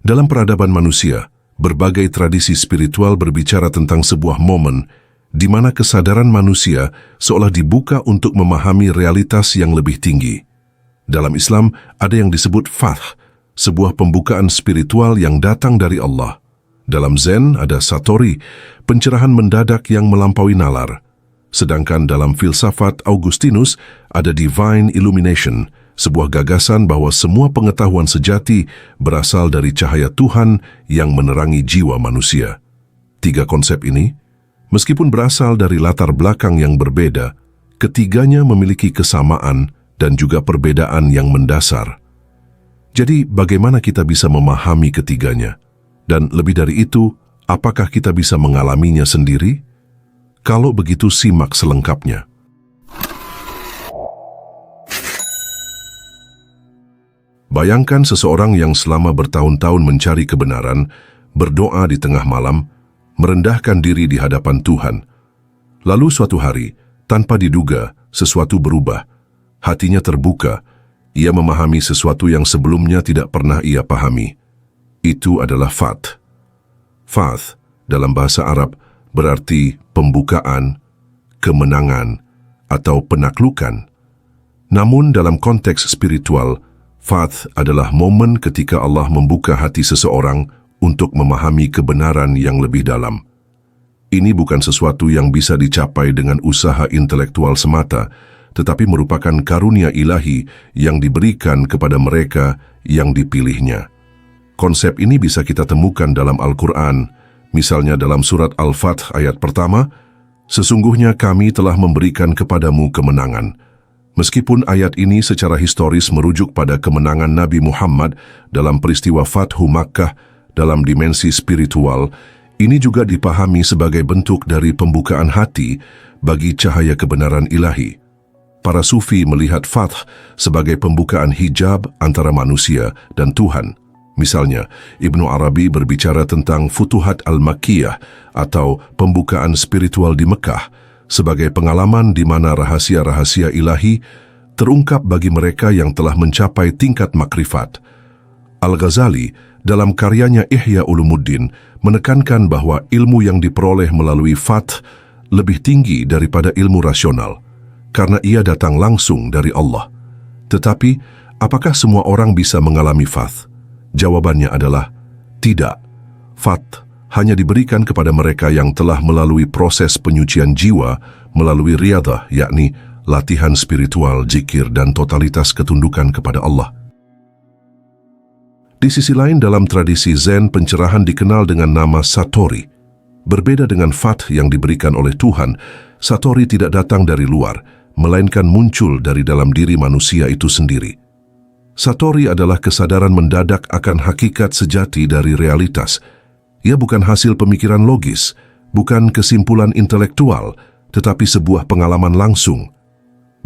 Dalam peradaban manusia, berbagai tradisi spiritual berbicara tentang sebuah momen di mana kesadaran manusia seolah dibuka untuk memahami realitas yang lebih tinggi. Dalam Islam, ada yang disebut fath, sebuah pembukaan spiritual yang datang dari Allah. Dalam Zen, ada satori, pencerahan mendadak yang melampaui nalar. Sedangkan dalam filsafat Augustinus, ada divine illumination, sebuah gagasan bahwa semua pengetahuan sejati berasal dari cahaya Tuhan yang menerangi jiwa manusia. Tiga konsep ini, meskipun berasal dari latar belakang yang berbeda, ketiganya memiliki kesamaan dan juga perbedaan yang mendasar. Jadi, bagaimana kita bisa memahami ketiganya? Dan lebih dari itu, apakah kita bisa mengalaminya sendiri? Kalau begitu, simak selengkapnya. Bayangkan seseorang yang selama bertahun-tahun mencari kebenaran, berdoa di tengah malam, merendahkan diri di hadapan Tuhan. Lalu suatu hari, tanpa diduga, sesuatu berubah. Hatinya terbuka, ia memahami sesuatu yang sebelumnya tidak pernah ia pahami. Itu adalah fath. Fath, dalam bahasa Arab, berarti pembukaan, kemenangan, atau penaklukan. Namun dalam konteks spiritual, fath adalah momen ketika Allah membuka hati seseorang untuk memahami kebenaran yang lebih dalam. Ini bukan sesuatu yang bisa dicapai dengan usaha intelektual semata, tetapi merupakan karunia ilahi yang diberikan kepada mereka yang dipilihnya. Konsep ini bisa kita temukan dalam Al-Quran, misalnya dalam surat Al-Fath ayat pertama, "Sesungguhnya kami telah memberikan kepadamu kemenangan." Meskipun ayat ini secara historis merujuk pada kemenangan Nabi Muhammad dalam peristiwa Fathu Makkah dalam dimensi spiritual, ini juga dipahami sebagai bentuk dari pembukaan hati bagi cahaya kebenaran ilahi. Para sufi melihat fath sebagai pembukaan hijab antara manusia dan Tuhan. Misalnya, Ibnu Arabi berbicara tentang Futuhat Al-Makkiyah atau pembukaan spiritual di Mekah sebagai pengalaman di mana rahasia-rahasia ilahi terungkap bagi mereka yang telah mencapai tingkat makrifat. Al-Ghazali dalam karyanya Ihya Ulumuddin menekankan bahwa ilmu yang diperoleh melalui fath lebih tinggi daripada ilmu rasional, karena ia datang langsung dari Allah. Tetapi, apakah semua orang bisa mengalami fath? Jawabannya adalah tidak. Fath hanya diberikan kepada mereka yang telah melalui proses penyucian jiwa melalui riyadah, yakni latihan spiritual, zikir, dan totalitas ketundukan kepada Allah. Di sisi lain, dalam tradisi Zen, pencerahan dikenal dengan nama satori. Berbeda dengan fath yang diberikan oleh Tuhan, satori tidak datang dari luar, melainkan muncul dari dalam diri manusia itu sendiri. Satori adalah kesadaran mendadak akan hakikat sejati dari realitas. Ia bukan hasil pemikiran logis, bukan kesimpulan intelektual, tetapi sebuah pengalaman langsung.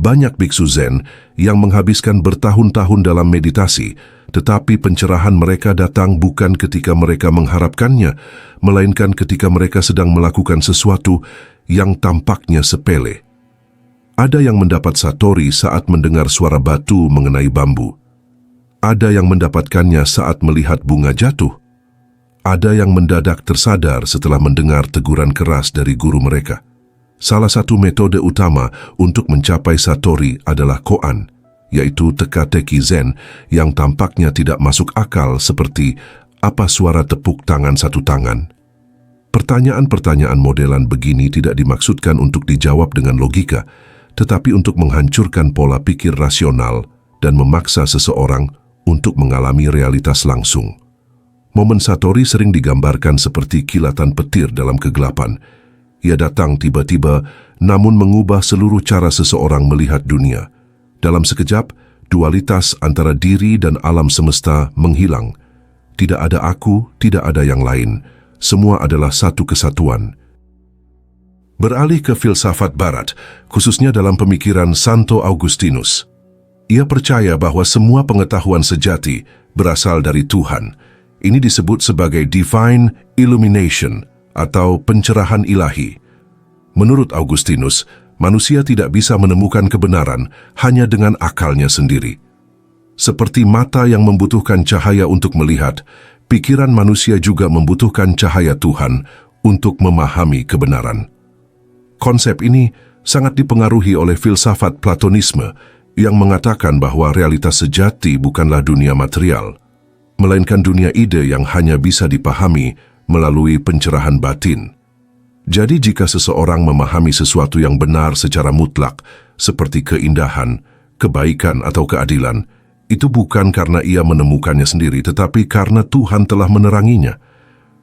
Banyak biksu Zen yang menghabiskan bertahun-tahun dalam meditasi, tetapi pencerahan mereka datang bukan ketika mereka mengharapkannya, melainkan ketika mereka sedang melakukan sesuatu yang tampaknya sepele. Ada yang mendapat satori saat mendengar suara batu mengenai bambu. Ada yang mendapatkannya saat melihat bunga jatuh. Ada yang mendadak tersadar setelah mendengar teguran keras dari guru mereka. Salah satu metode utama untuk mencapai satori adalah koan, yaitu teka-teki Zen yang tampaknya tidak masuk akal seperti apa suara tepuk tangan satu tangan. Pertanyaan-pertanyaan modelan begini tidak dimaksudkan untuk dijawab dengan logika, tetapi untuk menghancurkan pola pikir rasional dan memaksa seseorang untuk mengalami realitas langsung. Momen satori sering digambarkan seperti kilatan petir dalam kegelapan. Ia datang tiba-tiba, namun mengubah seluruh cara seseorang melihat dunia. Dalam sekejap, dualitas antara diri dan alam semesta menghilang. Tidak ada aku, tidak ada yang lain. Semua adalah satu kesatuan. Beralih ke filsafat Barat, khususnya dalam pemikiran Santo Augustinus. Ia percaya bahwa semua pengetahuan sejati berasal dari Tuhan. Ini disebut sebagai divine illumination atau pencerahan ilahi. Menurut Augustinus, manusia tidak bisa menemukan kebenaran hanya dengan akalnya sendiri. Seperti mata yang membutuhkan cahaya untuk melihat, pikiran manusia juga membutuhkan cahaya Tuhan untuk memahami kebenaran. Konsep ini sangat dipengaruhi oleh filsafat Platonisme yang mengatakan bahwa realitas sejati bukanlah dunia material, melainkan dunia ide yang hanya bisa dipahami melalui pencerahan batin. Jadi jika seseorang memahami sesuatu yang benar secara mutlak, seperti keindahan, kebaikan atau keadilan, itu bukan karena ia menemukannya sendiri, tetapi karena Tuhan telah meneranginya.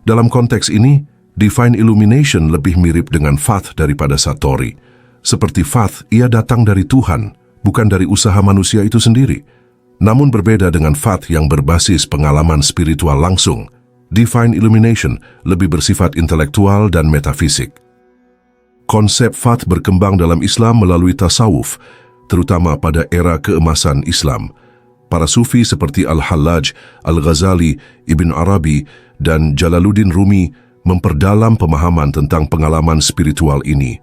Dalam konteks ini, Divine Illumination lebih mirip dengan faith daripada satori. Seperti faith, ia datang dari Tuhan, bukan dari usaha manusia itu sendiri. Namun berbeda dengan faith yang berbasis pengalaman spiritual langsung, Divine Illumination lebih bersifat intelektual dan metafisik. Konsep faith berkembang dalam Islam melalui tasawuf, terutama pada era keemasan Islam. Para sufi seperti Al-Hallaj, Al-Ghazali, Ibn Arabi, dan Jalaluddin Rumi memperdalam pemahaman tentang pengalaman spiritual ini.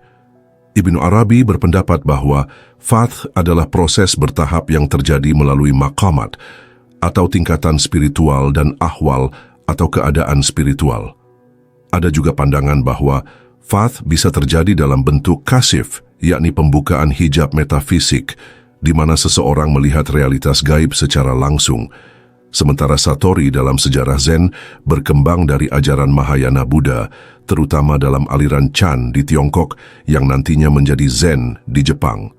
Ibn Arabi berpendapat bahwa faith adalah proses bertahap yang terjadi melalui maqamat, atau tingkatan spiritual dan ahwal atau keadaan spiritual. Ada juga pandangan bahwa faith bisa terjadi dalam bentuk kasif, yakni pembukaan hijab metafisik, di mana seseorang melihat realitas gaib secara langsung. Sementara satori dalam sejarah Zen berkembang dari ajaran Mahayana Buddha, terutama dalam aliran Chan di Tiongkok yang nantinya menjadi Zen di Jepang.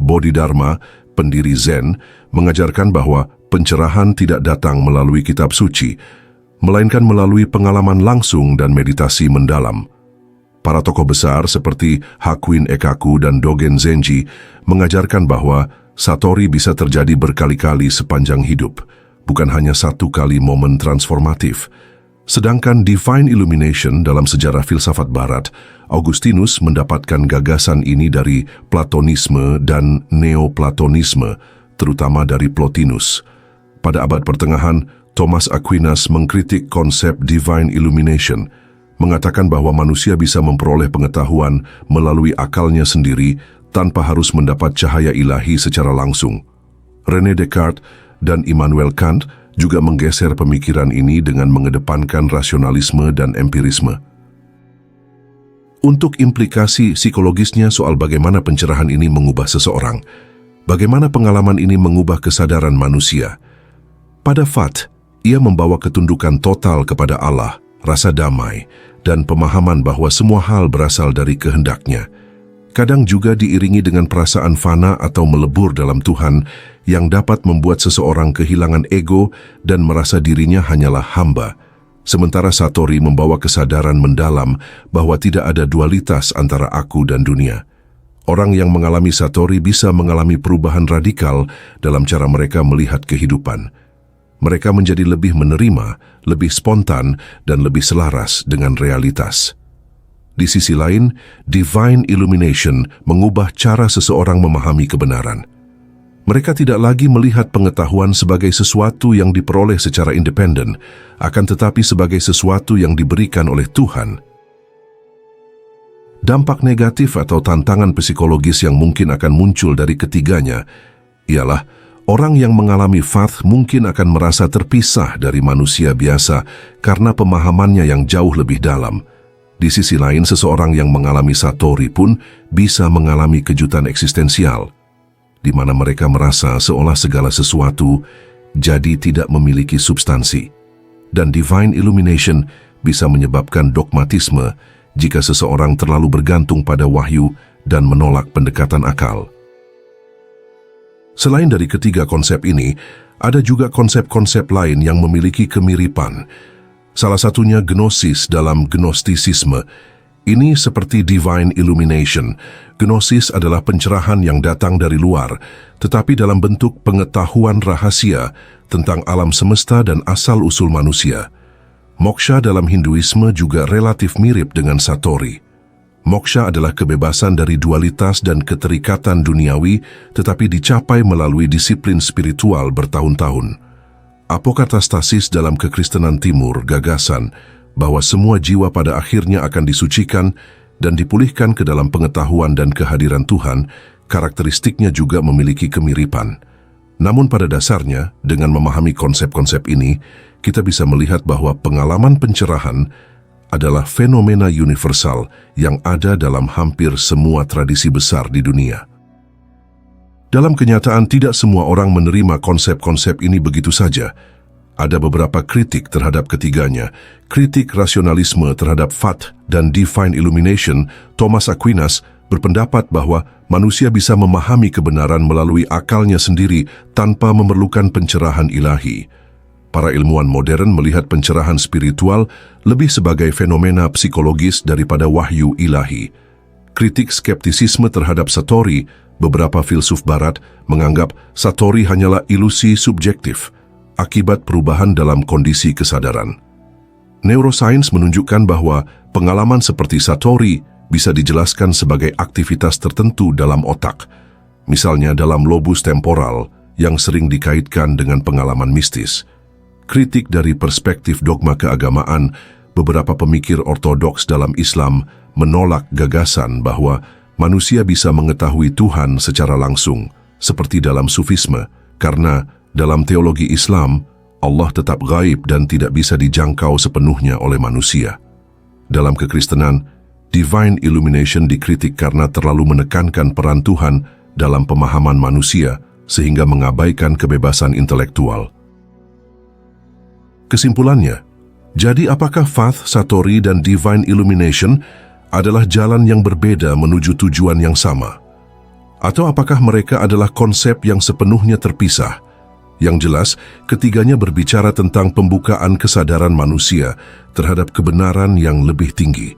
Bodhidharma, pendiri Zen, mengajarkan bahwa pencerahan tidak datang melalui kitab suci, melainkan melalui pengalaman langsung dan meditasi mendalam. Para tokoh besar seperti Hakuin Ekaku dan Dogen Zenji mengajarkan bahwa satori bisa terjadi berkali-kali sepanjang hidup, bukan hanya satu kali momen transformatif. Sedangkan Divine Illumination dalam sejarah filsafat Barat, Augustinus mendapatkan gagasan ini dari Platonisme dan Neoplatonisme, terutama dari Plotinus. Pada abad pertengahan, Thomas Aquinas mengkritik konsep Divine Illumination, mengatakan bahwa manusia bisa memperoleh pengetahuan melalui akalnya sendiri tanpa harus mendapat cahaya ilahi secara langsung. René Descartes dan Immanuel Kant juga menggeser pemikiran ini dengan mengedepankan rasionalisme dan empirisme. Untuk implikasi psikologisnya soal bagaimana pencerahan ini mengubah seseorang, bagaimana pengalaman ini mengubah kesadaran manusia. Pada faith, ia membawa ketundukan total kepada Allah, rasa damai, dan pemahaman bahwa semua hal berasal dari kehendak-Nya. Kadang juga diiringi dengan perasaan fana atau melebur dalam Tuhan yang dapat membuat seseorang kehilangan ego dan merasa dirinya hanyalah hamba. Sementara satori membawa kesadaran mendalam bahwa tidak ada dualitas antara aku dan dunia. Orang yang mengalami satori bisa mengalami perubahan radikal dalam cara mereka melihat kehidupan. Mereka menjadi lebih menerima, lebih spontan, dan lebih selaras dengan realitas. Di sisi lain, Divine Illumination mengubah cara seseorang memahami kebenaran. Mereka tidak lagi melihat pengetahuan sebagai sesuatu yang diperoleh secara independen, akan tetapi sebagai sesuatu yang diberikan oleh Tuhan. Dampak negatif atau tantangan psikologis yang mungkin akan muncul dari ketiganya ialah orang yang mengalami faith mungkin akan merasa terpisah dari manusia biasa karena pemahamannya yang jauh lebih dalam. Di sisi lain, seseorang yang mengalami satori pun bisa mengalami kejutan eksistensial, di mana mereka merasa seolah segala sesuatu jadi tidak memiliki substansi. Dan Divine Illumination bisa menyebabkan dogmatisme jika seseorang terlalu bergantung pada wahyu dan menolak pendekatan akal. Selain dari ketiga konsep ini, ada juga konsep-konsep lain yang memiliki kemiripan. Salah satunya gnosis dalam gnostisisme. Ini seperti Divine Illumination. Gnosis adalah pencerahan yang datang dari luar, tetapi dalam bentuk pengetahuan rahasia tentang alam semesta dan asal-usul manusia. Moksha dalam Hinduisme juga relatif mirip dengan satori. Moksha adalah kebebasan dari dualitas dan keterikatan duniawi, tetapi dicapai melalui disiplin spiritual bertahun-tahun. Apokatastasis dalam kekristenan timur gagasan bahwa semua jiwa pada akhirnya akan disucikan dan dipulihkan ke dalam pengetahuan dan kehadiran Tuhan, karakteristiknya juga memiliki kemiripan. Namun pada dasarnya, dengan memahami konsep-konsep ini, kita bisa melihat bahwa pengalaman pencerahan adalah fenomena universal yang ada dalam hampir semua tradisi besar di dunia. Dalam kenyataan, tidak semua orang menerima konsep-konsep ini begitu saja. Ada beberapa kritik terhadap ketiganya. Kritik rasionalisme terhadap Fath dan Divine Illumination, Thomas Aquinas, berpendapat bahwa manusia bisa memahami kebenaran melalui akalnya sendiri tanpa memerlukan pencerahan ilahi. Para ilmuwan modern melihat pencerahan spiritual lebih sebagai fenomena psikologis daripada wahyu ilahi. Kritik skeptisisme terhadap Satori, beberapa filsuf barat menganggap Satori hanyalah ilusi subjektif akibat perubahan dalam kondisi kesadaran. Neuroscience menunjukkan bahwa pengalaman seperti Satori bisa dijelaskan sebagai aktivitas tertentu dalam otak, misalnya dalam lobus temporal yang sering dikaitkan dengan pengalaman mistis. Kritik dari perspektif dogma keagamaan, beberapa pemikir ortodoks dalam Islam menolak gagasan bahwa manusia bisa mengetahui Tuhan secara langsung, seperti dalam Sufisme, karena dalam teologi Islam, Allah tetap gaib dan tidak bisa dijangkau sepenuhnya oleh manusia. Dalam kekristenan, Divine Illumination dikritik karena terlalu menekankan peran Tuhan dalam pemahaman manusia sehingga mengabaikan kebebasan intelektual. Kesimpulannya, jadi apakah Fath, Satori, dan Divine Illumination adalah jalan yang berbeda menuju tujuan yang sama? Atau apakah mereka adalah konsep yang sepenuhnya terpisah? Yang jelas, ketiganya berbicara tentang pembukaan kesadaran manusia terhadap kebenaran yang lebih tinggi.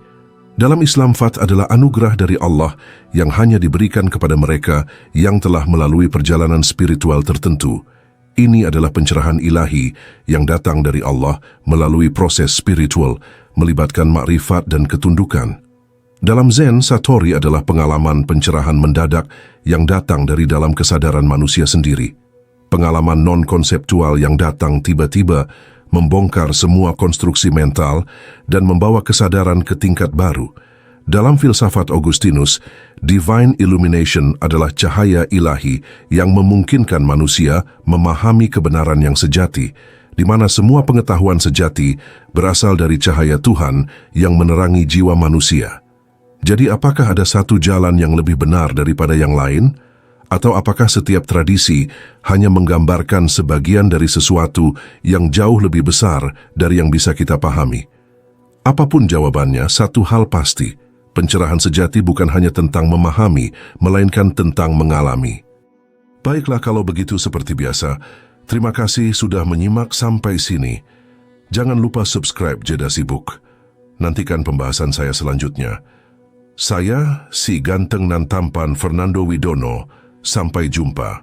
Dalam Islam, Fath adalah anugerah dari Allah yang hanya diberikan kepada mereka yang telah melalui perjalanan spiritual tertentu. Ini adalah pencerahan ilahi yang datang dari Allah melalui proses spiritual, melibatkan makrifat dan ketundukan. Dalam Zen, Satori adalah pengalaman pencerahan mendadak yang datang dari dalam kesadaran manusia sendiri. Pengalaman non-konseptual yang datang tiba-tiba membongkar semua konstruksi mental dan membawa kesadaran ke tingkat baru. Dalam filsafat Augustinus, Divine Illumination adalah cahaya ilahi yang memungkinkan manusia memahami kebenaran yang sejati, di mana semua pengetahuan sejati berasal dari cahaya Tuhan yang menerangi jiwa manusia. Jadi apakah ada satu jalan yang lebih benar daripada yang lain? Atau apakah setiap tradisi hanya menggambarkan sebagian dari sesuatu yang jauh lebih besar dari yang bisa kita pahami? Apapun jawabannya, satu hal pasti, pencerahan sejati bukan hanya tentang memahami, melainkan tentang mengalami. Baiklah kalau begitu, seperti biasa, terima kasih sudah menyimak sampai sini. Jangan lupa subscribe Jeda Sibuk. Nantikan pembahasan saya selanjutnya. Saya, si ganteng nan tampan Fernando Widono. Sampai jumpa.